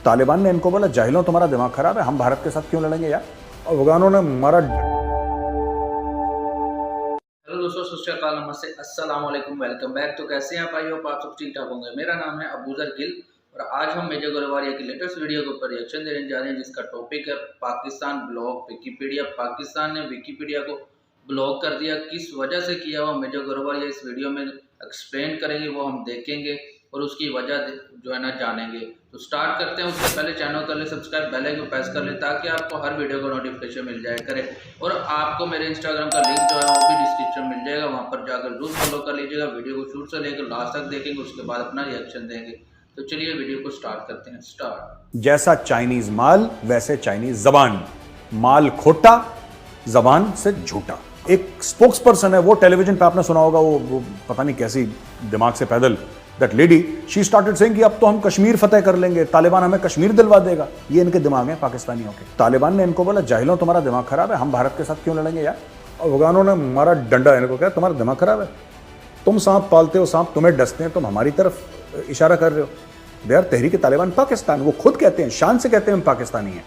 तालिबान ने इनको बोला, जाहिलों तुम्हारा दिमाग खराब है, हम भारत के साथ क्यों लड़ेंगे यार। अफगानों ने मारा। हेलो दोस्तों, सत श्री अकाल, नमस्ते, अस्सलाम वालेकुम, वेलकम बैक। तो कैसे हैं आप? आई होप आप सब ठीक ठाक होंगे। मेरा नाम है अबूजर गिल और आज हम मेजर गोलीवारिया की लेटेस्ट वीडियो के ऊपर रिएक्शन देने जा रहे हैं, जिसका टॉपिक है पाकिस्तान ब्लॉक विकीपीडिया। पाकिस्तान ने विकीपीडिया को ब्लॉक कर दिया, किस वजह से किया हुआ मेजर गोलीवारिया इस वीडियो में एक्सप्लेन करेंगे, वो हम देखेंगे और उसकी वजह जो है ना जानेंगे। तो स्टार्ट करते हैं। उससे पहले चैनल कर ले सब्सक्राइब, बेल आइकन को प्रेस कर ले ताकि आपको हर वीडियो का नोटिफिकेशन मिल जाए करे। और आपको मेरे इंस्टाग्राम का लिंक जो है वो भी डिस्क्रिप्शन मिल जाएगा, वहां पर जाकर जरूर फॉलो कर लीजिएगा। वीडियो को शुरू से लेकर लास्ट तक देखेंगे, उसके बाद अपना रिएक्शन देंगे। तो चलिए वीडियो को स्टार्ट करते हैं। स्टार्ट। जैसा चाइनीज माल वैसे चाइनीज जबान, माल खोटा जबान से झूठा। एक स्पोक्स पर्सन है, वो टेलीविजन पे आपने सुना होगा, वो पता नहीं कैसी दिमाग से पैदल, that lady she started saying कि अब तो हम कश्मीर फतेह कर लेंगे, तालिबान हमें कश्मीर दिलवा देगा। ये इनके दिमाग है पाकिस्तानियों के। तालिबान ने इनको बोला, जाहिलों तुम्हारा दिमाग खराब है, हम भारत के साथ क्यों लड़ेंगे यार। अफगानों ने मारा डंडा इनको, क्या तुम्हारा दिमाग खराब है, तुम सांप पालते हो, सांप तुम्हें डसते हैं, तुम हमारी तरफ इशारा कर रहे हो। यार तहरीक तालिबान पाकिस्तान, वो खुद कहते हैं, शान से कहते हैं हम पाकिस्तानी हैं,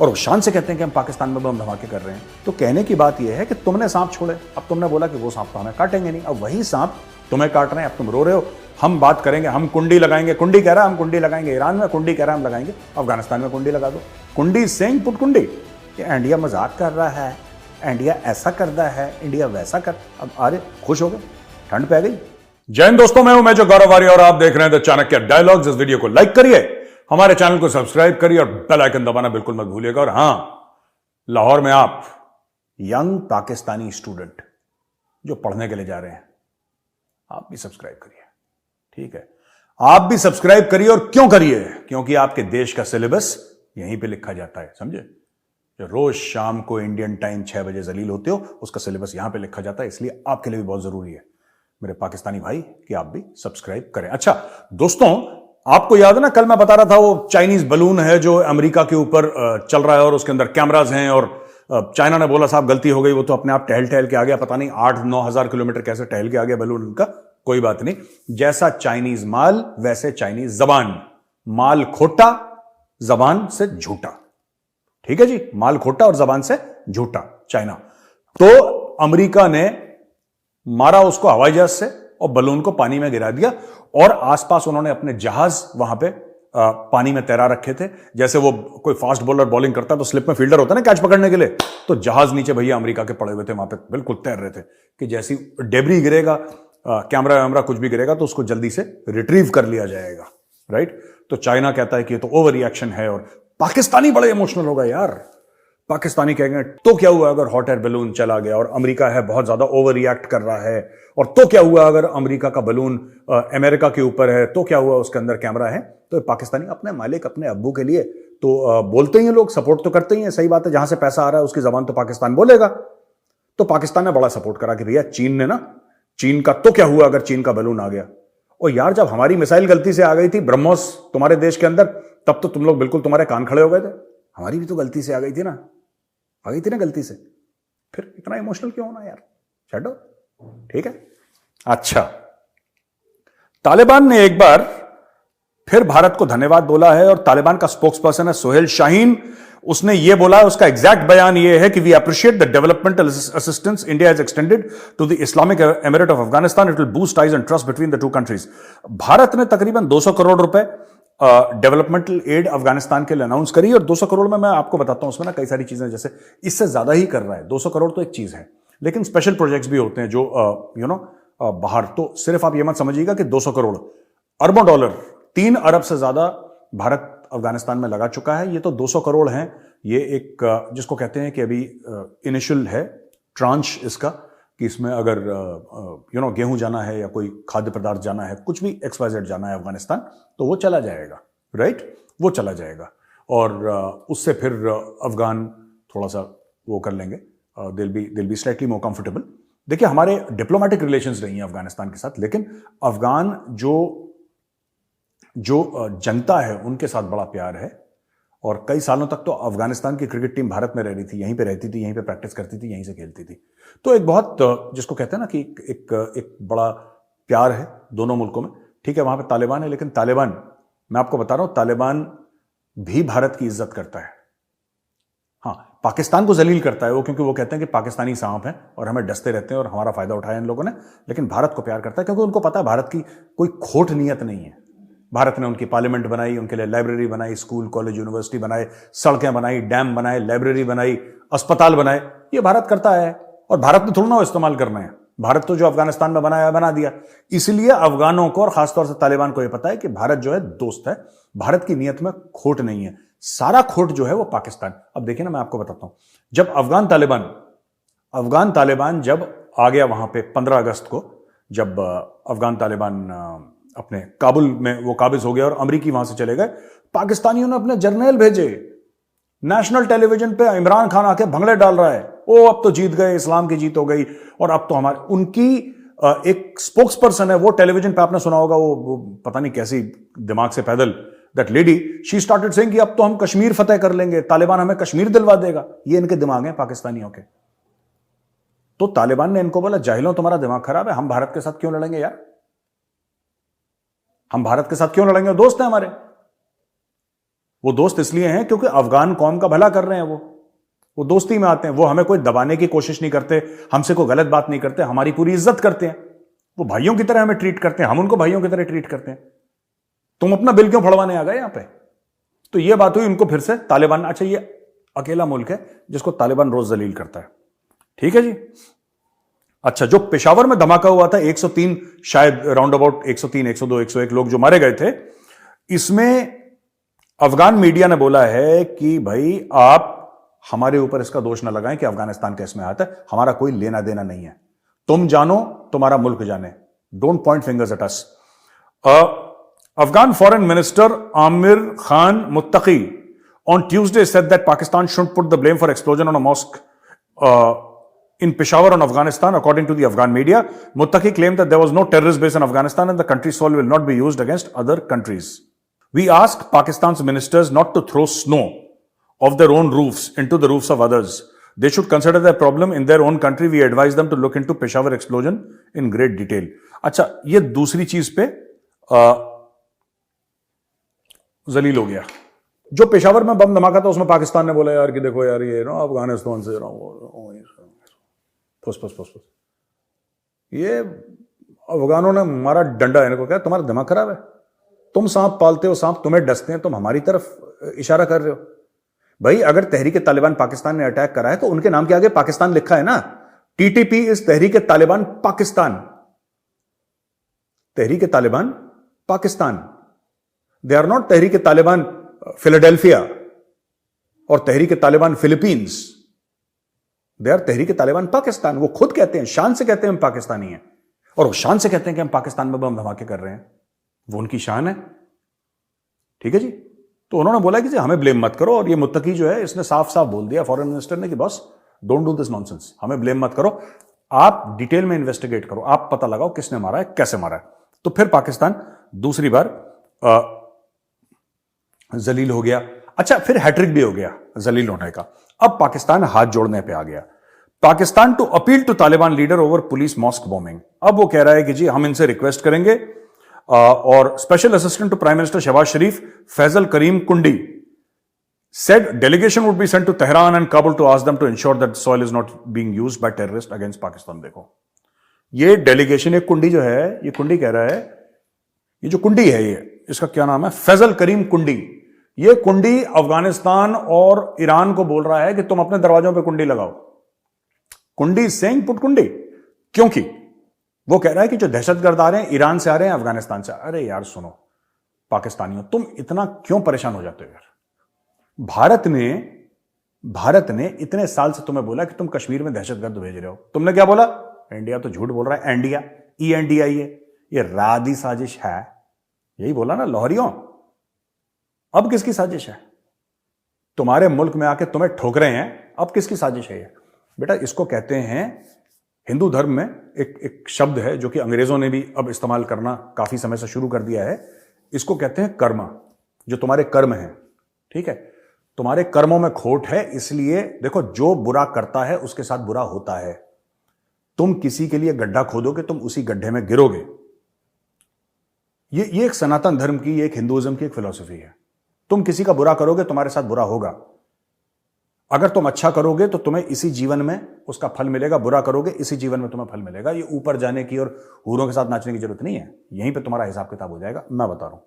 और वो शान से कहते हैं कि हम पाकिस्तान में बम धमाके कर रहे हैं। तो कहने की बात यह है कि तुमने सांप छोड़े, अब तुमने बोला कि वो सांप तो हमें काटेंगे नहीं, अब वही सांप तुम्हें काट रहे हैं, अब तुम रो रहे हो। हम बात करेंगे, हम कुंडी लगाएंगे, कुंडी कह रहा है हम कुंडी लगाएंगे, ईरान में कुंडी कह रहा है हम लगाएंगे, अफगानिस्तान में कुंडी लगा दो। कुंडी सेइंग पुट कुंडी। इंडिया मजाक कर रहा है, इंडिया ऐसा करता है, इंडिया वैसा कर। अब अरे खुश हो गए, ठंड पै गई। जय हिंद दोस्तों, मैं हूं मेजर गौरवारिया और आप देख रहे हैं द चाणक्य डायलॉग्स। इस वीडियो को लाइक करिए, हमारे चैनल को सब्सक्राइब करिए और बेल आइकन दबाना बिल्कुल मत भूलिएगा। और हां, लाहौर में आप यंग पाकिस्तानी स्टूडेंट जो पढ़ने के लिए जा रहे हैं, आप भी सब्सक्राइब करिए, ठीक है। आप भी सब्सक्राइब करिए, और क्यों करिए? क्योंकि आपके देश का सिलेबस यहीं पे लिखा जाता है, समझे। जो रोज शाम को इंडियन टाइम 6 बजे जलील होते हो, उसका सिलेबस यहां पे लिखा जाता है, इसलिए आपके लिए भी बहुत जरूरी है मेरे पाकिस्तानी भाई कि आप भी सब्सक्राइब करें। अच्छा दोस्तों, आपको याद है ना, कल मैं बता रहा था वो चाइनीज बलून है जो अमेरिका के ऊपर चल रहा है और उसके अंदर कैमराज हैं, और चाइना ने बोला साहब गलती हो गई, वो तो अपने आप टहल टहल के आ गया, पता नहीं 8-9 हजार किलोमीटर कैसे टहल के आ गया बलून उनका। कोई बात नहीं, जैसा चाइनीज माल वैसे चाइनीज जबान, माल खोटा जबान से झूठा, ठीक है जी। माल खोटा और जबान से झूठा चाइना। तो अमेरिका ने मारा उसको हवाई जहाज से और बलून को पानी में गिरा दिया, और आसपास उन्होंने अपने जहाज वहां पे पानी में तैरा रखे थे। जैसे वो कोई फास्ट बॉलर बॉलिंग करता है तो स्लिप में फील्डर होता है ना कैच पकड़ने के लिए, तो जहाज नीचे भैया अमेरिका के पड़े हुए थे वहां पे, बिल्कुल तैर रहे थे कि जैसी डेबरी गिरेगा, कैमरा वैमरा कुछ भी गिरेगा तो उसको जल्दी से रिट्रीव कर लिया जाएगा, राइट। तो चाइना कहता है कि ये तो ओवर रिएक्शन है, और पाकिस्तानी बड़े इमोशनल होगा यार। पाकिस्तानी कहेंगे तो क्या हुआ अगर हॉट एयर बलून चला गया और अमेरिका है बहुत ज्यादा ओवर रिएक्ट कर रहा है, और तो क्या हुआ अगर अमेरिका का बलून अमेरिका के ऊपर है, तो क्या हुआ उसके अंदर कैमरा है। तो पाकिस्तानी अपने मालिक, अपने अब्बू के लिए तो बोलते ही हैं लोग, सपोर्ट तो करते ही हैं, सही बात है, जहां से पैसा आ रहा है उसकी जबान तो पाकिस्तान बोलेगा। तो पाकिस्तान ने बड़ा सपोर्ट करा कि भैया चीन ने ना, चीन का तो क्या हुआ अगर चीन का बलून आ गया। और यार जब हमारी मिसाइल गलती से आ गई थी ब्रह्मोस तुम्हारे देश के अंदर, तब तो तुम लोग बिल्कुल तुम्हारे कान खड़े हो गए थे। हमारी भी तो गलती से आ गई थी ना, आ गई थी ना गलती से, फिर इतना इमोशनल क्यों होना यार, छड्डो, ठीक है। अच्छा, तालिबान ने एक बार फिर भारत को धन्यवाद बोला है, और तालिबान का स्पोक्स पर्सन है सोहेल शाहीन। उसने ये बोला है, उसका एग्जैक्ट बयान ये है कि we appreciate the developmental assistance India has extended to the Islamic Emirate of Afghanistan, it will boost ties and trust between the two countries. Bharat ने तकरीबन 200 करोड़ रुपए डेवलपमेंटल एड अफगानिस्तान के लिए अनाउंस करी, और 200 करोड़ में मैं आपको बताता हूं उसमें ना कई सारी चीजें, जैसे इससे ज्यादा ही कर रहा है। 200 करोड़ तो एक चीज है, लेकिन स्पेशल प्रोजेक्ट्स भी होते हैं जो बाहर। तो सिर्फ आप ये मत समझिएगा कि 200 करोड़, अरबों डॉलर, 3 अरब से ज्यादा भारत अफगानिस्तान में लगा चुका है। ये तो 200 करोड़ हैं, ये एक जिसको कहते हैं कि अभी इनिशियल है ट्रांच इसका, कि इसमें अगर गेहूं जाना है या कोई खाद्य पदार्थ जाना है, कुछ भी XYZ जाना है अफगानिस्तान, तो वो चला जाएगा, राइट, वो चला जाएगा। और उससे फिर अफगान थोड़ा सा वो कर लेंगे, दिल बी स्लाइटली मोर कंफर्टेबल। देखिए हमारे डिप्लोमेटिक रिलेशंस नहीं है अफगानिस्तान के साथ, लेकिन अफगान जो जनता है उनके साथ बड़ा प्यार है। और कई सालों तक तो अफगानिस्तान की क्रिकेट टीम भारत में रह रही थी, यहीं पे रहती थी, यहीं पे प्रैक्टिस करती थी, यहीं से खेलती थी। तो एक बहुत जिसको कहते हैं ना कि एक बड़ा प्यार है दोनों मुल्कों में, ठीक है। वहां पे तालिबान है, लेकिन तालिबान, मैं आपको बता रहा हूं, तालिबान भी भारत की इज्जत करता है। हाँ, पाकिस्तान को जलील करता है वो, क्योंकि वो कहते हैं कि पाकिस्तानी सांप हैं और हमें डसते रहते हैं और हमारा फायदा उठाया इन लोगों ने। लेकिन भारत को प्यार करता है क्योंकि उनको पता है भारत की कोई खोट नीयत नहीं है। भारत ने उनकी पार्लियामेंट बनाई, उनके लिए लाइब्रेरी बनाई, स्कूल कॉलेज यूनिवर्सिटी बनाए, सड़कें बनाई, डैम बनाए, लाइब्रेरी बनाई, अस्पताल बनाए। ये भारत करता है और भारत ने थोड़ा ना इस्तेमाल करना है। भारत तो जो अफगानिस्तान में बनाया बना दिया। इसलिए अफगानों को और खासतौर से तालिबान को यह पता है कि भारत जो है दोस्त है, भारत की नीयत में खोट नहीं है। सारा खोट जो है वो पाकिस्तान। अब देखिए ना, मैं आपको बताता हूं, जब अफगान तालिबान जब आ गया वहां पे 15 अगस्त को, जब अफगान तालिबान अपने काबुल में वो काबिज हो गया और अमरीकी वहां से चले गए, पाकिस्तानियों ने अपने जर्नैल भेजे। नेशनल टेलीविजन पे इमरान खान आके भंगड़े डाल रहा है, ओ अब तो जीत गए, इस्लाम की जीत हो गई और अब तो हमारे उनकी एक स्पोक्स पर्सन है, वो टेलीविजन पे आपने सुना होगा, वो पता नहीं कैसी दिमाग से पैदल, that lady, she started saying कि अब तो हम कश्मीर फतेह कर लेंगे, तालिबान हमें कश्मीर दिलवा देगा। ये इनके दिमाग है पाकिस्तानियों के। तो तालिबान ने इनको बोला, जाहिलों तुम्हारा दिमाग खराब है, हम भारत के साथ क्यों लड़ेंगे यार, हम भारत के साथ क्यों लड़ेंगे, दोस्त हैं हमारे। वो दोस्त इसलिए हैं क्योंकि अफगान कौम का भला कर रहे हैं। वो दोस्ती में आते हैं, वो हमें कोई दबाने की कोशिश नहीं करते, हमसे कोई गलत बात नहीं करते, हमारी पूरी इज्जत करते हैं। वो भाइयों की तरह हमें ट्रीट करते हैं, हम उनको भाइयों की तरह ट्रीट करते हैं। तुम अपना बिल क्यों फड़वाने आ गए यहां पे। तो ये बात हुई, उनको फिर से तालिबान, अच्छा ये अकेला मुल्क है जिसको तालिबान रोज जलील करता है, ठीक है जी। अच्छा, जो पेशावर में धमाका हुआ था, 103 शायद राउंड अबाउट 103, 102, 101 लोग जो मारे गए थे, इसमें अफगान मीडिया ने बोला है कि भाई आप हमारे ऊपर इसका दोष ना लगाएं कि अफगानिस्तान का इसमें हाथ है, हमारा कोई लेना देना नहीं है, तुम जानो तुम्हारा मुल्क जाने, don't point fingers at us. Afghan Foreign Minister Amir Khan Muttaqi on Tuesday said that Pakistan shouldn't put the blame for explosion on a mosque in Peshawar on Afghanistan, according to the Afghan media. Muttaqi claimed that there was no terrorist base in Afghanistan and the country's soil will not be used against other countries. We asked Pakistan's ministers not to throw snow off their own roofs into the roofs of others. They should consider their problem in their own country. We advise them to look into Peshawar explosion in great detail. अच्छा, ये दूसरी चीज पे जलील हो गया। जो पेशावर में बम धमाका था उसमें पाकिस्तान ने बोला यार कि देखो यार ये ना अफगानिस्तान से फुस फुस फुस फुस, ये अफगानों ने मारा डंडा, इनको क्या तुम्हारा दिमाग खराब है, तुम सांप पालते हो, सांप तुम्हें डसते हैं, तुम हमारी तरफ इशारा कर रहे हो। भाई अगर तहरीक तालिबान पाकिस्तान ने अटैक करा है तो उनके नाम के आगे पाकिस्तान लिखा है ना। TTP is Tehreek Taliban Pakistan, Tehreek Taliban Pakistan. They are not Tehreek Taliban Philadelphia और Tehreek Taliban Philippines, they are Tehreek Taliban Pakistan. वो खुद कहते हैं, शान से कहते हैं हम पाकिस्तानी हैं, और वो शान से कहते हैं कि हम पाकिस्तान में बम धमाके कर रहे हैं, वो उनकी शान है, ठीक है जी। तो उन्होंने बोला कि जी हमें ब्लेम मत करो, और ये मुत्तकी जो है इसने साफ साफ बोल दिया फॉरेन मिनिस्टर ने कि boss don't do this nonsense, हमें ब्लेम मत करो, आप डिटेल में इन्वेस्टिगेट करो, आप पता लगाओ किसने मारा है, कैसे मारा है। तो फिर पाकिस्तान दूसरी बार जलील हो गया। अच्छा, फिर हैट्रिक भी हो गया जलील होने का। अब पाकिस्तान हाथ जोड़ने पे आ गया। Pakistan to appeal to Taliban leader over police mosque bombing. अब वो कह रहा है कि जी हम इनसे रिक्वेस्ट करेंगे, और special assistant to prime minister Shahbaz Sharif Faisal Karim Kundi said delegation would be sent to Tehran and Kabul to ask them to ensure that soil is not being used by terrorists against Pakistan। देखो ये डेलीगेशन, एक कुंडी जो है, ये कुंडी कह रहा है, ये जो कुंडी है ये, इसका क्या नाम है, फैजल करीम कुंडी। ये कुंडी अफगानिस्तान और ईरान को बोल रहा है कि तुम अपने दरवाजों पे कुंडी लगाओ। कुंडी सेइंग पुट कुंडी, क्योंकि वो कह रहा है कि जो दहशतगर्द आ रहे हैं ईरान से आ रहे हैं, अफगानिस्तान से। अरे यार सुनो पाकिस्तानियों, तुम इतना क्यों परेशान हो जाते हो यार। भारत ने इतने साल से तुम्हें बोला कि तुम कश्मीर में दहशतगर्द भेज रहे हो, तुमने क्या बोला, इंडिया तो झूठ बोल रहा है, इंडिया ENDIA ये रादी साजिश है, यही बोला ना लाहौरियों। अब किसकी साजिश है, तुम्हारे मुल्क में आके तुम्हें ठोक रहे हैं, अब किसकी साजिश है ये। बेटा इसको कहते हैं, हिंदू धर्म में एक शब्द है जो कि अंग्रेजों ने भी अब इस्तेमाल करना काफी समय से शुरू कर दिया है, इसको कहते हैं कर्म। जो तुम्हारे कर्म हैं, ठीक है, तुम्हारे कर्मों में खोट है, इसलिए देखो जो बुरा करता है उसके साथ बुरा होता है। तुम किसी के लिए गड्ढा खोदोगे, तुम उसी गड्ढे में गिरोगे। ये एक सनातन धर्म की, एक हिंदुइज्म की एक फिलॉसफी है। तुम किसी का बुरा करोगे, तुम्हारे साथ बुरा होगा। अगर तुम अच्छा करोगे तो तुम्हें इसी जीवन में उसका फल मिलेगा, बुरा करोगे इसी जीवन में तुम्हें फल मिलेगा। ये ऊपर जाने की और हूरों के साथ नाचने की जरूरत नहीं है, यहीं पे तुम्हारा हिसाब किताब हो जाएगा, मैं बता रहा हूं।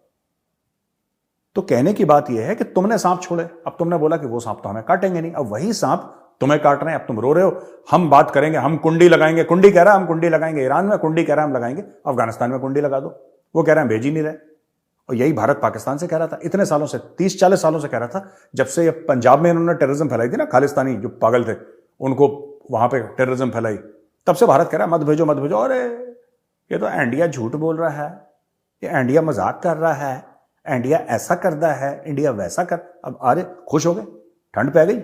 तो कहने की बात यह है कि तुमने सांप छोड़े, अब तुमने बोला कि वो सांप तो हमें काटेंगे नहीं, अब वही सांप तुम्हें काट रहे हैं, अब तुम रो रहे हो। हम बात करेंगे, हम कुंडी लगाएंगे, कुंडी कह रहा है हम कुंडी लगाएंगे ईरान में, कुंडी कह रहा है हम लगाएंगे अफगानिस्तान में, कुंडी लगा दो। वो कह रहे हैं भेज ही नहीं रहे। और यही भारत पाकिस्तान से कह रहा था इतने सालों से, 30-40 सालों से कह रहा था। जब से ये पंजाब में इन्होंने टेररिज्म फैलाई थी ना, खालिस्तानी जो पागल थे उनको वहां पे टेररिज्म फैलाई, तब से भारत कह रहा है मत भेजो मत भेजो। अरे ये तो इंडिया झूठ बोल रहा है, ये इंडिया मजाक कर रहा है, इंडिया ऐसा करता है, इंडिया वैसा कर। अब अरे खुश हो गए, ठंड पै गई,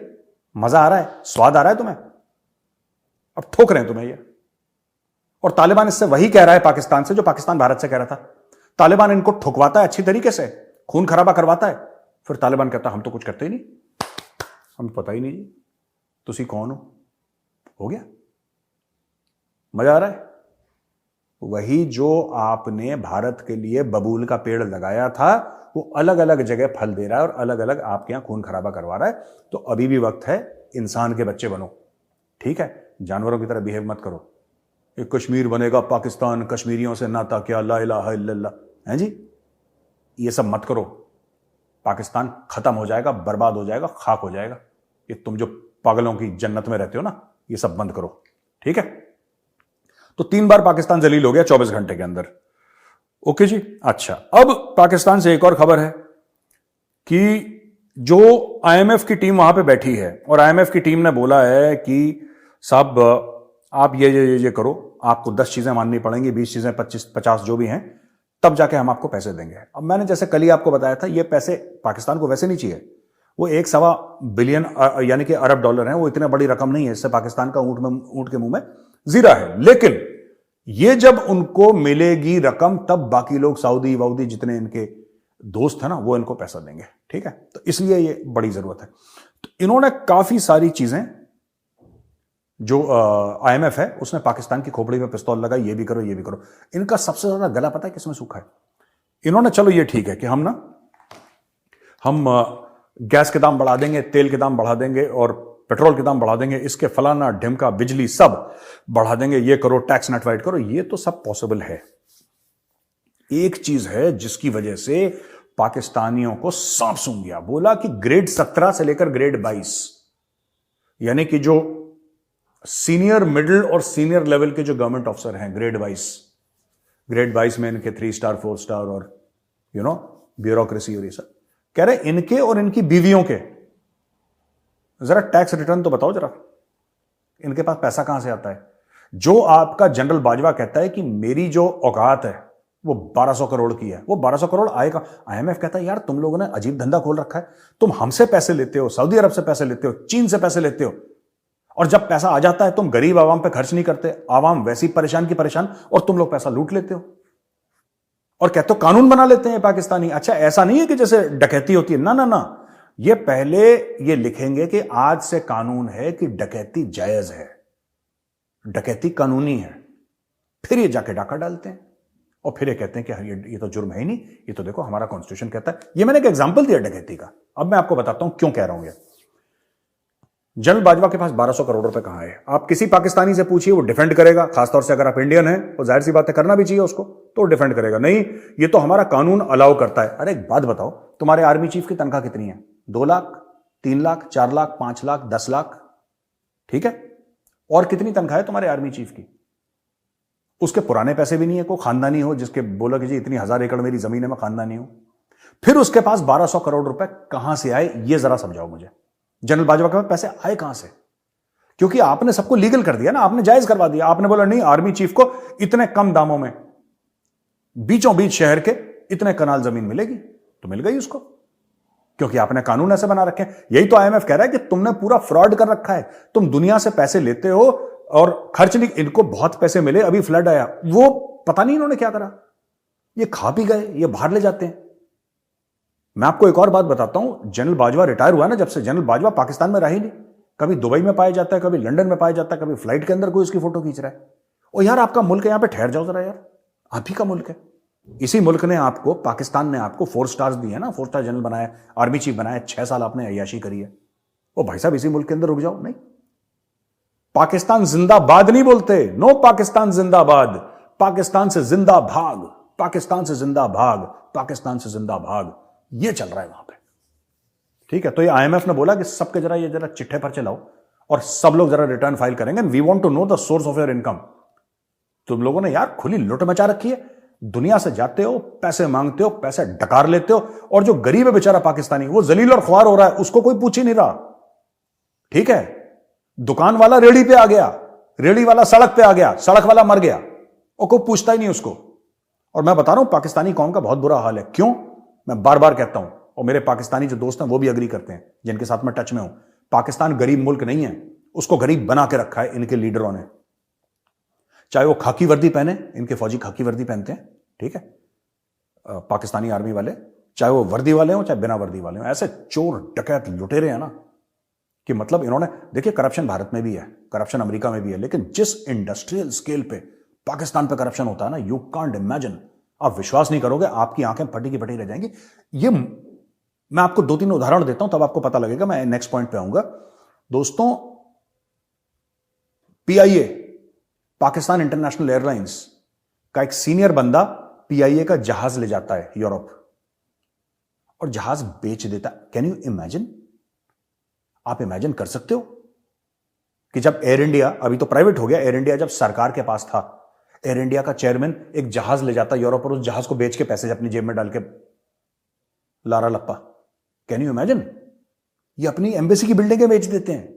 मजा आ रहा है, स्वाद आ रहा है तुम्हें, अब ठोक रहे हैं तुम्हें ये। और तालिबान इससे वही कह रहा है पाकिस्तान से जो पाकिस्तान भारत से कह रहा था। तालिबान इनको ठुकवाता है अच्छी तरीके से, खून खराबा करवाता है, फिर तालिबान कहता है हम तो कुछ करते ही नहीं, हमें पता ही नहीं जी तुसी कौन हो गया। मजा आ रहा है। वही जो आपने भारत के लिए बबूल का पेड़ लगाया था वो अलग अलग जगह फल दे रहा है और अलग अलग आपके यहां खून खराबा करवा रहा है। तो अभी भी वक्त है, इंसान के बच्चे बनो, ठीक है, जानवरों की तरह बिहेव मत करो। एक कश्मीर बनेगा पाकिस्तान, कश्मीरियों से नाता क्या, ला इलाहा इल्लल्लाह है जी, ये सब मत करो। पाकिस्तान खत्म हो जाएगा, बर्बाद हो जाएगा, खाक हो जाएगा। ये तुम जो पागलों की जन्नत में रहते हो ना, ये सब बंद करो, ठीक है। तो 3 बार पाकिस्तान जलील हो गया 24 घंटे के अंदर। ओके जी। अच्छा, अब पाकिस्तान से एक और खबर है कि जो आईएमएफ की टीम वहां पे बैठी है और आईएमएफ की टीम ने बोला है कि साहब आप ये करो, आपको 10 चीजें माननी पड़ेंगी, 20 चीजें, 25-50 जो भी हैं, तब जाके हम आपको पैसे देंगे। अब मैंने जैसे कल ही आपको बताया था, ये पैसे पाकिस्तान को वैसे नहीं चाहिए। वो 1.25 बिलियन यानी कि अरब डॉलर हैं, वो इतने बड़ी रकम नहीं है, इससे पाकिस्तान का ऊंट के मुंह में जीरा है। लेकिन ये जब उनको मिलेगी रकम, तब बाकी लोग सऊदी वऊदी जितने इनके दोस्त हैं ना, वो इनको पैसा देंगे, ठीक है। तो इसलिए ये बड़ी जरूरत है। तो इन्होंने काफी सारी चीजें, जो आईएमएफ है उसने पाकिस्तान की खोपड़ी में पिस्तौल लगाई, ये भी करो ये भी करो। इनका सबसे ज्यादा गला पता है किसमें सूखा है? इन्होंने चलो ये ठीक है कि हम गैस के दाम बढ़ा देंगे, तेल के दाम बढ़ा देंगे और पेट्रोल के दाम बढ़ा देंगे, इसके फलाना ढिमका बिजली सब बढ़ा देंगे, ये करो, टैक्स नेटवाइड करो, ये तो सब पॉसिबल है। एक चीज है जिसकी वजह से पाकिस्तानियों को सांप सूंघ गया, बोला कि ग्रेड 17 से लेकर ग्रेड 22 यानी कि जो सीनियर, मिडिल और सीनियर लेवल के जो गवर्नमेंट ऑफिसर हैं, ग्रेड 22 में इनके 3 स्टार 4 स्टार और ब्यूरोक्रेसी और ये सब, कह रहे इनके और इनकी बीवियों के जरा टैक्स रिटर्न तो बताओ जरा, इनके पास पैसा कहां से आता है? जो आपका जनरल बाजवा कहता है कि मेरी जो औकात है वो 1200 करोड़ की है, वो 1200 करोड़ आएगा। आईएमएफ कहता है यार तुम लोगों ने अजीब धंधा खोल रखा है, तुम हमसे पैसे लेते हो, सऊदी अरब से पैसे लेते हो, चीन से पैसे लेते हो, और जब पैसा आ जाता है तुम गरीब आवाम पे खर्च नहीं करते, आवाम वैसी परेशान की परेशान, और तुम लोग पैसा लूट लेते हो और कहते हो कानून बना लेते हैं पाकिस्तानी। अच्छा, ऐसा नहीं है कि जैसे डकैती होती है, ना ना ना, ये पहले ये लिखेंगे कि आज से कानून है कि डकैती जायज है, डकैती कानूनी है, फिर ये जाके डाका डालते हैं और फिर ये कहते हैं कि ये तो जुर्म है ही नहीं, ये तो देखो हमारा कॉन्स्टिट्यूशन कहता है। ये मैंने एक एग्जांपल दिया डकैती का, अब मैं आपको बताता हूं क्यों कह रहा हूं ये। जनरल बाजवा के पास 1200 करोड़ रुपए कहां है? आप किसी पाकिस्तानी से पूछिए, वो डिफेंड करेगा, खासतौर से अगर आप इंडियन हैं तो जाहिर सी बात है करना भी चाहिए उसको, तो डिफेंड करेगा, नहीं ये तो हमारा कानून अलाउ करता है। अरे एक बात बताओ, तुम्हारे आर्मी चीफ की तनख्वाह कितनी है? 2 लाख, 3 लाख, 4 लाख, 5 लाख, 10 लाख, ठीक है? और कितनी तनख्वाह है तुम्हारे आर्मी चीफ की? उसके पुराने पैसे भी नहीं है, कोई खानदानी हो जिसके बोला कि जी इतनी 1000 एकड़ मेरी जमीन है, मैं खानदानी हूं, फिर उसके पास 1200 करोड़ रुपए कहां से आए? ये जरा समझाओ मुझे। जनरल बाजवा के पास पैसे आए कहां से? क्योंकि आपने सबको लीगल कर दिया ना, आपने जायज करवा दिया। आपने बोला नहीं, आर्मी चीफ को इतने कम दामों में बीचों बीच शहर के इतने कनाल जमीन मिलेगी, तो मिल गई उसको, क्योंकि आपने कानून ऐसे बना रखे हैं। यही तो आईएमएफ कह रहा है कि तुमने पूरा फ्रॉड कर रखा है, तुम दुनिया से पैसे लेते हो और खर्च नहीं, इनको बहुत पैसे मिले, अभी फ्लड आया, वो पता नहीं इन्होंने क्या करा, ये खा पी गए, ये बाहर ले जाते हैं। मैं आपको एक और बात बताता हूं, जनरल बाजवा रिटायर हुआ ना, जब से जनरल बाजवा पाकिस्तान में रहा ही नहीं, कभी दुबई में पाया जाता है, कभी लंदन में पाया जाता है, कभी फ्लाइट के अंदर कोई उसकी फोटो खींच रहा है। और यार आपका मुल्क है, यहां पे ठहर जाओ जरा यार, आप ही का मुल्क है, इसी मुल्क ने आपको, पाकिस्तान ने आपको 4 स्टार्स दिए ना, 4 स्टार जनरल बनाया, आर्मी चीफ बनाया, 6 साल आपने अय्याशी करी है। ओ भाई साहब, इसी मुल्क के अंदर रुक जाओ। नहीं, पाकिस्तान जिंदाबाद नहीं बोलते, नो पाकिस्तान जिंदाबाद, पाकिस्तान से जिंदा भाग, पाकिस्तान से जिंदा भाग, पाकिस्तान से जिंदा भाग, ये चल रहा है वहां पे। ठीक है, तो ये IMF ने बोला कि सबके जरा चिट्ठे पर चलाओ और सब लोग जरा रिटर्न फाइल करेंगे, we want to know the source of your income. तुम लोगों ने यार खुली लुट मचा रखी है, दुनिया से जाते हो, पैसे मांगते हो, पैसे डकार लेते हो, और जो गरीब है बेचारा पाकिस्तानी, वो जलील और ख्वार हो रहा है, उसको कोई पूछ ही नहीं रहा। ठीक है, दुकान वाला रेडी पे आ गया, रेडी वाला सड़क पे आ गया, सड़क वाला मर गया, और कोई पूछता ही नहीं उसको। और मैं बता रहा हूं पाकिस्तानी कौम का बहुत बुरा हाल है। क्यों? मैं बार बार कहता हूं, और मेरे पाकिस्तानी जो दोस्त हैं वो भी अग्री करते हैं, जिनके साथ मैं टच में हूं। पाकिस्तान गरीब मुल्क नहीं है, उसको गरीब बना के रखा है इनके लीडरों ने। चाहे वो खाकी वर्दी पहने, इनके फौजी खाकी वर्दी पहनते हैं, ठीक है, पाकिस्तानी आर्मी वाले, चाहे वो वर्दी वाले हो चाहे बिना वर्दी वाले हो, ऐसे चोर डकैत लुटेरे हैं ना, कि मतलब इन्होंने, देखिए करप्शन भारत में भी है, करप्शन अमेरिका में भी है, लेकिन जिस इंडस्ट्रियल स्केल पे पाकिस्तान पे करप्शन होता है ना, यू कांट इमेजिन, आप विश्वास नहीं करोगे, आपकी आंखें फटी की फटी रह जाएंगी। ये मैं आपको 2-3 उदाहरण देता हूं, तब आपको पता लगेगा। मैं नेक्स्ट पॉइंट पे आऊंगा। दोस्तों, PIA, पाकिस्तान इंटरनेशनल एयरलाइंस का एक सीनियर बंदा PIA का जहाज ले जाता है यूरोप, और जहाज बेच देता। Can you imagine? आप इमेजिन कर सकते हो कि जब एयर इंडिया, अभी तो प्राइवेट हो गया, एयर इंडिया जब सरकार के पास था, एयर इंडिया का चेयरमैन एक जहाज ले जाता यूरोप, और उस जहाज को बेच के पैसे अपनी जेब में डाल के लारा लप्पा। Can you imagine? ये अपनी एम्बेसी की बिल्डिंगें बेच देते हैं।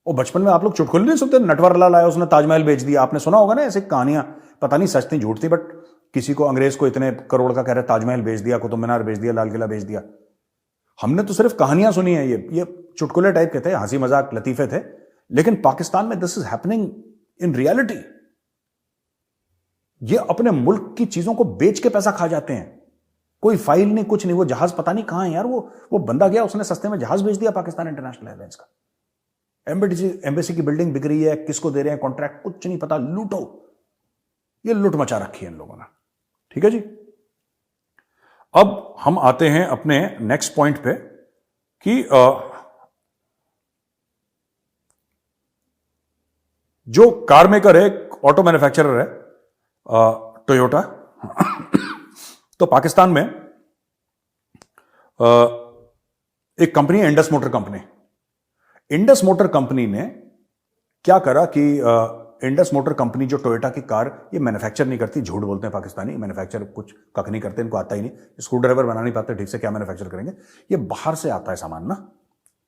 और बचपन में आप लोग चुटकुले नहीं सुनते, नटवरलाल आया उसने ताजमहल बेच दिया, आपने सुना होगा ना ऐसी कहानियां, पता नहीं सच थी झूठ थी, बट किसी को, अंग्रेज को इतने करोड़ का कह रहे ताजमहल बेच दिया, कुतुब मीनार बेच दिया, लाल किला बेच दिया। हमने तो सिर्फ कहानियां सुनी है, ये चुटकुले टाइप के थे, हंसी मजाक लतीफे थे, लेकिन पाकिस्तान में this is happening in reality. ये अपने मुल्क की चीजों को बेच के पैसा खा जाते हैं, कोई फाइल नहीं, कुछ नहीं। वो जहाज पता नहीं कहां है यार, वो बंदा गया, उसने सस्ते में जहाज बेच दिया पाकिस्तान इंटरनेशनल एयरलाइंस का। एम्बेसी की बिल्डिंग बिक रही है, किसको दे रहे हैं कॉन्ट्रैक्ट, कुछ नहीं पता, लूटो। ये लूट मचा रखी है इन लोगों ने। ठीक है जी, अब हम आते हैं अपने नेक्स्ट पॉइंट पे कि जो कार मेकर है, ऑटो मैन्युफैक्चरर है टोयोटा, तो पाकिस्तान में एक कंपनी है Indus motor company. Indus motor company ने क्या करा कि इंडस मोटर कंपनी जो टोयोटा की कार, ये मैन्युफैक्चर नहीं करती, झूठ बोलते हैं पाकिस्तानी, मैन्युफैक्चर कुछ कख नहीं करते, इनको आता ही नहीं, स्क्रू ड्राइवर बना नहीं पाते ठीक से, क्या मैन्युफैक्चर करेंगे। ये बाहर से आता है सामान ना,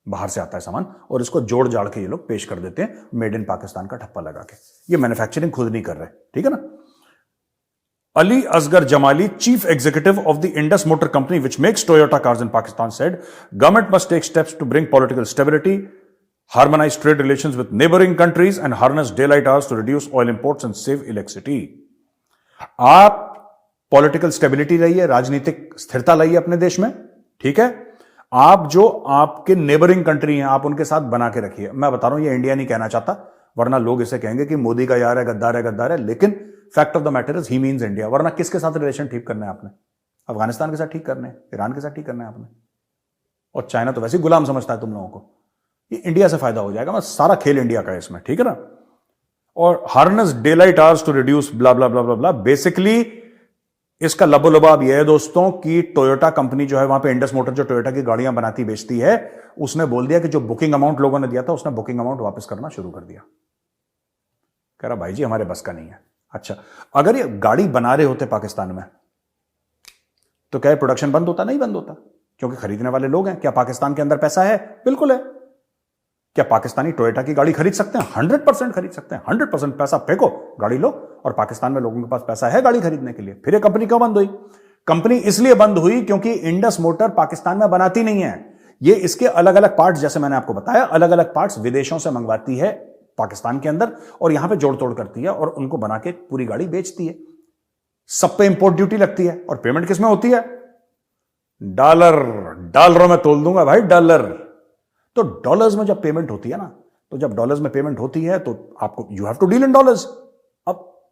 बाहर से आता है सामान, और इसको जोड़ जाड़ के ये लोग पेश कर देते हैं मेड इन पाकिस्तान का ठप्पा लगा के। ये मैन्युफैक्चरिंग खुद नहीं कर रहे, ठीक है ना। Ali Asghar Jamali, chief executive of the Indus Motor Company, which makes Toyota cars in Pakistan, said, government must take steps to bring political stability, harmonize trade relations with neighboring countries, and harness daylight hours to reduce oil imports and save electricity. आप political stability लाइए, राजनीतिक स्थिरता लाइए अपने देश में, ठीक है। आप जो आपके नेबरिंग कंट्री हैं, आप उनके साथ बना के रखिए। मैं बता रहा हूं, ये इंडिया नहीं कहना चाहता, वरना लोग इसे कहेंगे कि मोदी का यार है, गद्दार है, लेकिन fact of the matter is he means India. वरना किसके साथ रिलेशन ठीक करना है आपने? अफगानिस्तान के साथ ठीक करने हैं, ईरान के साथ ठीक करना है आपने, और चाइना तो वैसे ही गुलाम समझता है तुम लोगों को। ये इंडिया से फायदा हो जाएगा, मैं सारा खेल इंडिया का है इसमें, ठीक है ना। और harness daylight hours to reduce blah blah blah blah blah. Basically इसका लबोलबाब यह है दोस्तों कि टोयोटा कंपनी जो है वहां पे, इंडस मोटर जो टोयोटा की गाड़ियां बनाती बेचती है, उसने बोल दिया कि जो बुकिंग अमाउंट लोगों ने दिया था, उसने बुकिंग अमाउंट वापस करना शुरू कर दिया। कह रहा भाई जी हमारे बस का नहीं है। अच्छा, अगर ये गाड़ी बना रहे होते पाकिस्तान में, तो क्या प्रोडक्शन बंद होता? नहीं बंद होता, क्योंकि खरीदने वाले लोग हैं। क्या पाकिस्तान के अंदर पैसा है? बिल्कुल है। क्या पाकिस्तानी टोयोटा की गाड़ी खरीद सकते हैं? 100% खरीद सकते हैं। 100% पैसा फेंको, गाड़ी लो। और पाकिस्तान में लोगों के पास पैसा है गाड़ी खरीदने के लिए। फिर ये कंपनी क्यों बंद हुई? कंपनी इसलिए बंद हुई क्योंकि इंडस मोटर पाकिस्तान में बनाती नहीं है। ये इसके अलग अलग पार्ट्स, जैसे मैंने आपको बताया, अलग अलग पार्ट्स विदेशों से मंगवाती है पाकिस्तान के अंदर, और यहां पे जोड़ तोड़ करती है और उनको बना के पूरी गाड़ी बेचती है। सब पे इंपोर्ट ड्यूटी लगती है, और पेमेंट किसमें होती है? डॉलरों में तोल दूंगा भाई, डॉलर। तो डॉलर्स में जब पेमेंट होती है ना, तो जब डॉलर्स में पेमेंट होती है तो आपको, you have to deal in dollars. अब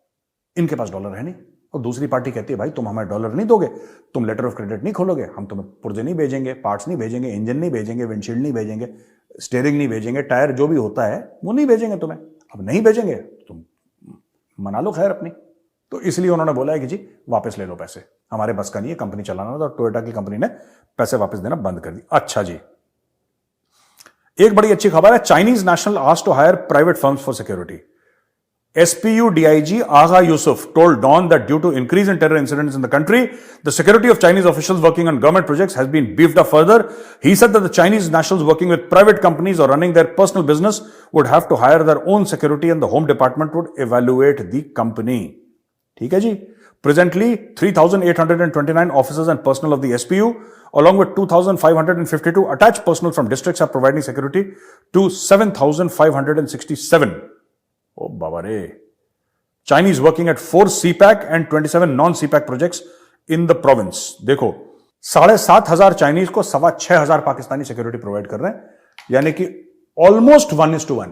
इनके पास डॉलर है नहीं, और दूसरी पार्टी कहती है भाई तुम हमें डॉलर नहीं दोगे, तुम लेटर ऑफ क्रेडिट नहीं खोलोगे, हम तुम्हें पुर्जे नहीं भेजेंगे, पार्ट्स नहीं भेजेंगे, इंजन नहीं भेजेंगे, विंडशील्ड नहीं भेजेंगे, स्टीयरिंग नहीं भेजेंगे, टायर जो भी होता है वो नहीं भेजेंगे तुम्हें। अब नहीं भेजेंगे तुम मना लो खैर अपनी। तो इसलिए उन्होंने बोला है कि जी वापस ले लो पैसे, हमारे बस का नहीं है कंपनी चलाना। तो टोयोटा की कंपनी ने पैसे वापस देना बंद कर दी। अच्छा जी, एक बड़ी अच्छी खबर है, Chinese national asked to hire private firms for security. SPU DIG Agha Yusuf told Dawn that due to increase in terror incidents in the country, the security of Chinese officials working on government projects has been beefed up further. He said that the Chinese nationals working with private companies or running their personal business would have to hire their own security and the Home Department would evaluate the company. ठीक है जी। Presently, 3,829 officers and personnel of the SPU, along with 2,552 attached personnel from districts, are providing security to 7,567. ओ बाबा रे। Chinese working at 4 CPAC and 27 non-CPAC projects in the province. देखो 7,500 Chinese को 6,500 Pakistani security provide कर रहे हैं, यानी कि ऑलमोस्ट 1:1,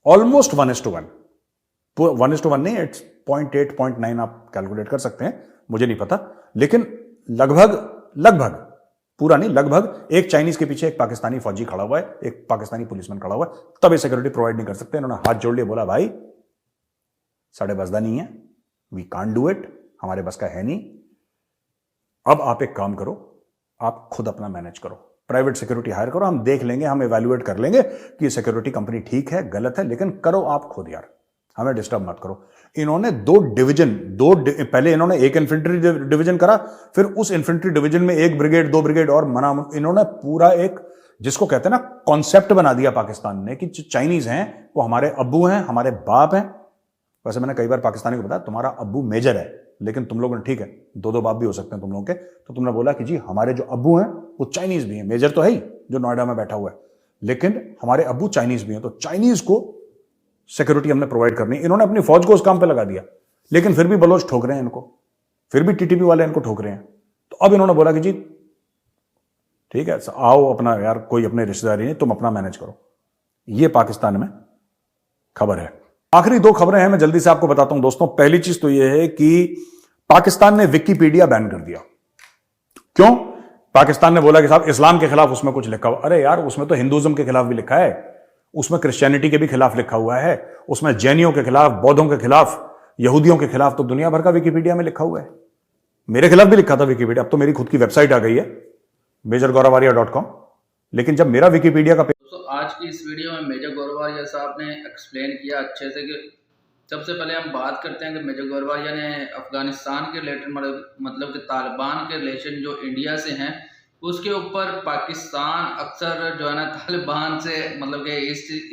ऑलमोस्ट 1:1, 1:1 नहीं, 0.8 0.9 आप कैलकुलेट कर सकते हैं, मुझे नहीं पता, लेकिन लगभग पूरा नहीं, लगभग एक चाइनीज के पीछे एक पाकिस्तानी फौजी खड़ा हुआ है, एक पाकिस्तानी पुलिसमैन खड़ा हुआ है, तब ये सिक्योरिटी प्रोवाइड नहीं कर सकते। इन्होंने हाथ जोड़ लिया, बोला भाई साढ़े बसदा नहीं है, वी कांट डू इट, हमारे बस का है नहीं। अब आप एक काम करो, आप खुद अपना मैनेज करो, प्राइवेट सिक्योरिटी हायर करो, हम देख लेंगे, हम इवैल्यूएट कर लेंगे कि ये सिक्योरिटी कंपनी ठीक है गलत है, लेकिन करो आप खुद यार, हमें डिस्टर्ब मत करो। इन्होंने पहले इन्होंने एक इन्फेंट्री डिवीजन करा, फिर उस इन्फेंट्री डिवीजन में 1 ब्रिगेड 2 ब्रिगेड और इन्होंने पूरा एक, जिसको कहते हैं ना, कॉन्सेप्ट बना दिया पाकिस्तान ने कि चाइनीज हैं वो हमारे अब्बू हैं, हमारे बाप हैं। वैसे मैंने कई बार पाकिस्तानी को बताया तुम्हारा अब्बू मेजर है, लेकिन तुम लोगों ने, ठीक है 2 बाप भी हो सकते हैं तुम लोगों के, तो तुमने बोला कि जी हमारे जो अब्बू हैं वो चाइनीज भी हैं, मेजर तो है ही जो नोएडा में बैठा हुआ है, लेकिन हमारे अब्बू चाइनीज भी हैं, तो चाइनीज को सिक्योरिटी हमने प्रोवाइड करनी। इन्होंने अपनी फौज को उस काम पे लगा दिया, लेकिन फिर भी बलोच ठोक रहे हैं इनको, फिर भी टीटीपी वाले इनको ठोक रहे हैं। तो अब इन्होंने बोला कि जी ठीक है आओ अपना यार, कोई अपने रिश्तेदारी नहीं, तुम अपना मैनेज करो। ये पाकिस्तान में खबर है। आखिरी 2 खबरें हैं, मैं जल्दी से आपको बताता हूं दोस्तों। पहली चीज तो यह है कि पाकिस्तान ने विकिपीडिया बैन कर दिया। क्यों? पाकिस्तान ने बोला कि साहब इस्लाम के खिलाफ उसमें कुछ लिखा हुआ। अरे यार उसमें तो हिंदुज्म के खिलाफ भी लिखा है, उसमें क्रिश्चियनिटी के भी खिलाफ लिखा हुआ है, उसमें जैनियों के खिलाफ, बौद्धों के खिलाफ, यहूदियों के खिलाफ, तो दुनिया भर का विकिपीडिया में लिखा हुआ है। मेरे खिलाफ भी लिखा था विकिपीडिया, अब तो मेरी खुद की वेबसाइट आ गई है majorgorawaria.com, लेकिन जब मेरा विकिपीडिया का तो आज की इस वीडियो में मेजर गोरवारिया साहब ने एक्सप्लेन किया अच्छे से कि सबसे पहले हम बात करते हैं कि मेजर गोरवारिया ने अफगानिस्तान के रिलेटेड मतलब कि तालिबान के रिलेशन जो इंडिया से हैं उसके ऊपर पाकिस्तान अक्सर जो है ना तालिबान से मतलब कि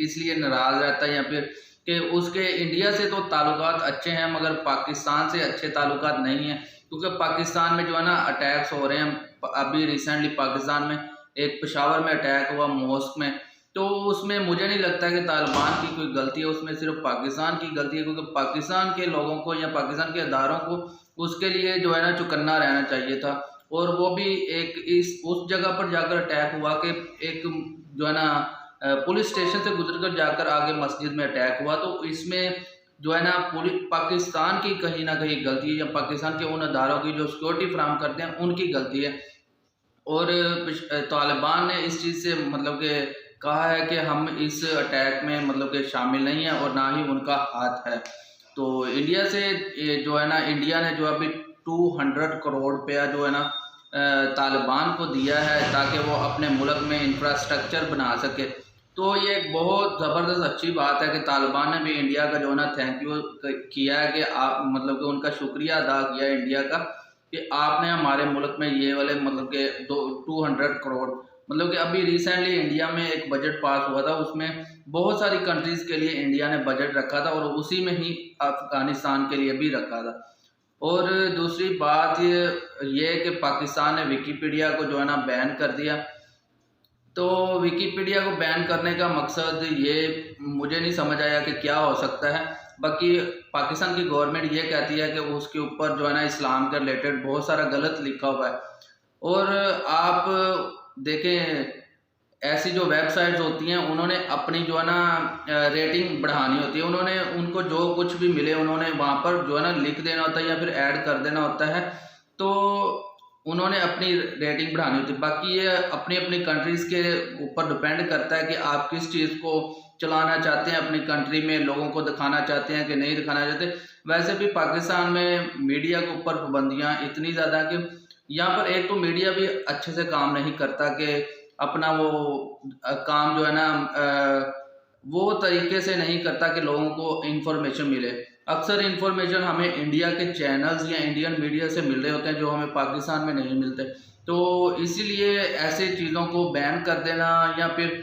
इसलिए नाराज़ रहता है या फिर कि उसके इंडिया से तो ताल्लुकात अच्छे हैं मगर पाकिस्तान से अच्छे ताल्लुकात नहीं हैं, क्योंकि पाकिस्तान में जो है ना अटैक्स हो रहे हैं। अभी रिसेंटली पाकिस्तान में एक पेशावर में अटैक हुआ मॉस्क में, तो उसमें मुझे नहीं लगता कि तालिबान की कोई गलती है, उसमें सिर्फ पाकिस्तान की गलती है, क्योंकि पाकिस्तान के लोगों को या पाकिस्तान के अदारों को उसके लिए जो है ना चौकन्ना रहना चाहिए था। और वो भी उस जगह पर जाकर अटैक हुआ कि एक जो है ना पुलिस स्टेशन से गुजरकर जाकर आगे मस्जिद में अटैक हुआ, तो इसमें जो है ना पाकिस्तान की कहीं ना कहीं गलती है या पाकिस्तान के उन अदारों की जो सिक्योरिटी फ्राहम करते हैं उनकी गलती है। और तालिबान ने इस चीज़ से मतलब कि कहा है कि हम इस अटैक में मतलब कि शामिल नहीं है और ना ही उनका हाथ है। तो इंडिया से जो है ना इंडिया ने जो अभी 200 करोड़ रुपया जो है ना तालिबान को दिया है ताकि वो अपने मुल्क में इंफ्रास्ट्रक्चर बना सके। तो ये एक बहुत ज़बरदस्त अच्छी बात है कि तालिबान ने भी इंडिया का जो है ना थैंक यू किया है कि आप मतलब कि उनका शुक्रिया अदा किया है इंडिया का कि आपने हमारे मुल्क में ये वाले मतलब के 200 करोड़ मतलब कि अभी रिसेंटली इंडिया में एक बजट पास हुआ था, उसमें बहुत सारी कंट्रीज़ के लिए इंडिया ने बजट रखा था और उसी में ही अफगानिस्तान के लिए भी रखा था। और दूसरी बात ये कि पाकिस्तान ने विकिपीडिया को जो है ना बैन कर दिया। तो विकिपीडिया को बैन करने का मकसद ये मुझे नहीं समझ आया कि क्या हो सकता है। बाकी पाकिस्तान की गवर्नमेंट ये कहती है कि उसके ऊपर जो है ना इस्लाम के रिलेटेड बहुत सारा गलत लिखा हुआ है। और आप देखें ऐसी जो वेबसाइट्स होती हैं उन्होंने अपनी जो है ना रेटिंग बढ़ानी होती है, उन्होंने उनको जो कुछ भी मिले उन्होंने वहाँ पर जो है ना लिख देना होता है या फिर ऐड कर देना होता है, तो उन्होंने अपनी रेटिंग बढ़ानी होती है। बाकी ये अपनी अपनी कंट्रीज़ के ऊपर डिपेंड करता है कि आप किस चीज़ को चलाना चाहते हैं, अपनी कंट्री में लोगों को दिखाना चाहते हैं कि नहीं दिखाना चाहते। वैसे भी पाकिस्तान में मीडिया के ऊपर पाबंदियाँ इतनी ज़्यादा कि यहाँ पर एक तो मीडिया भी अच्छे से काम नहीं करता कि अपना वो काम जो है ना वो तरीके से नहीं करता कि लोगों को इन्फॉर्मेशन मिले। अक्सर इन्फॉर्मेशन हमें इंडिया के चैनल्स या इंडियन मीडिया से मिल रहे होते हैं जो हमें पाकिस्तान में नहीं मिलते। तो इसीलिए ऐसी चीज़ों को बैन कर देना या फिर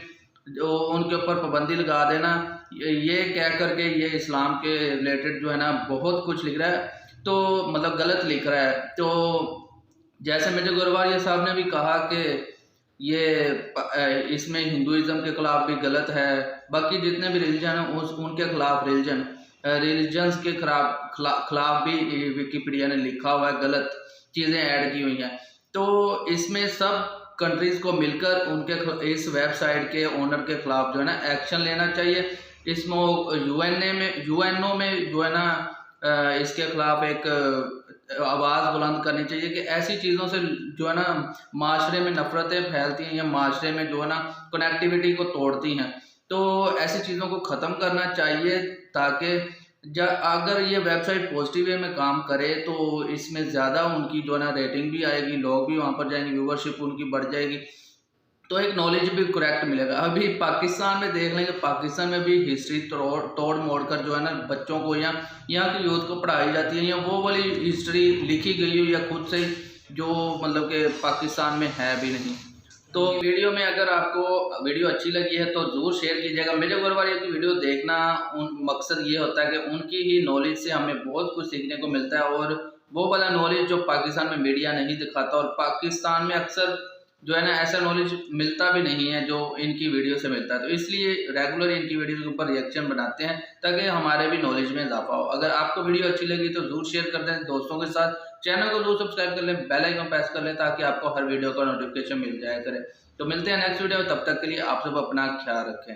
जो उनके ऊपर पाबंदी लगा देना, ये कह कर के ये इस्लाम के रिलेटेड जो है ना बहुत कुछ लिख रहा है, तो मतलब गलत लिख रहा है। तो जैसे मेजर गोरवारिया साहब ने भी कहा कि ये इसमें हिंदुइज्म के खिलाफ भी गलत है, बाकी जितने भी रिलीजन हैं उनके खिलाफ रिलीजन्स के खिलाफ भी विकिपीडिया ने लिखा हुआ है, गलत चीज़ें ऐड की हुई हैं। तो इसमें सब कंट्रीज़ को मिलकर उनके इस वेबसाइट के ओनर के खिलाफ जो है ना एक्शन लेना चाहिए। इसमें यूएनओ में जो है ना इसके खिलाफ एक आवाज़ बुलंद करनी चाहिए कि ऐसी चीज़ों से जो है ना माशरे में नफ़रतें फैलती हैं या माशरे में जो है ना कनेक्टिविटी को तोड़ती हैं। तो ऐसी चीज़ों को ख़त्म करना चाहिए ताकि अगर ये वेबसाइट पॉजिटिव वे में काम करे तो इसमें ज़्यादा उनकी जो है ना रेटिंग भी आएगी, लोग भी वहाँ पर जाएंगे, व्यूवरशिप उनकी बढ़ जाएगी, तो एक नॉलेज भी करेक्ट मिलेगा। अभी पाकिस्तान में देख लेंगे, पाकिस्तान में भी हिस्ट्री तोड़ मोड़ कर जो है ना बच्चों को या यहाँ की यूथ को पढ़ाई जाती है, या वो वाली हिस्ट्री लिखी गई हो या खुद से जो मतलब कि पाकिस्तान में है भी नहीं। तो वीडियो में अगर आपको वीडियो अच्छी लगी है तो ज़रूर शेयर कीजिएगा। मेजर गोरवारिया की वीडियो देखना मकसद ये होता है कि उनकी ही नॉलेज से हमें बहुत कुछ सीखने को मिलता है, और वो वाला नॉलेज जो पाकिस्तान में मीडिया नहीं दिखाता, और पाकिस्तान में अक्सर जो है ना ऐसा नॉलेज मिलता भी नहीं है जो इनकी वीडियो से मिलता है। तो इसलिए रेगुलर इनकी वीडियो के ऊपर रिएक्शन बनाते हैं ताकि हमारे भी नॉलेज में इजाफा हो। अगर आपको वीडियो अच्छी लगी तो जरूर शेयर कर दें दोस्तों के साथ, चैनल को जरूर सब्सक्राइब कर लें, बेल आइकन प्रेस कर लें ताकि आपको हर वीडियो का नोटिफिकेशन मिल जाया करे। तो मिलते हैं नेक्स्ट वीडियो, तब तक के लिए आप सब अपना ख्याल रखें।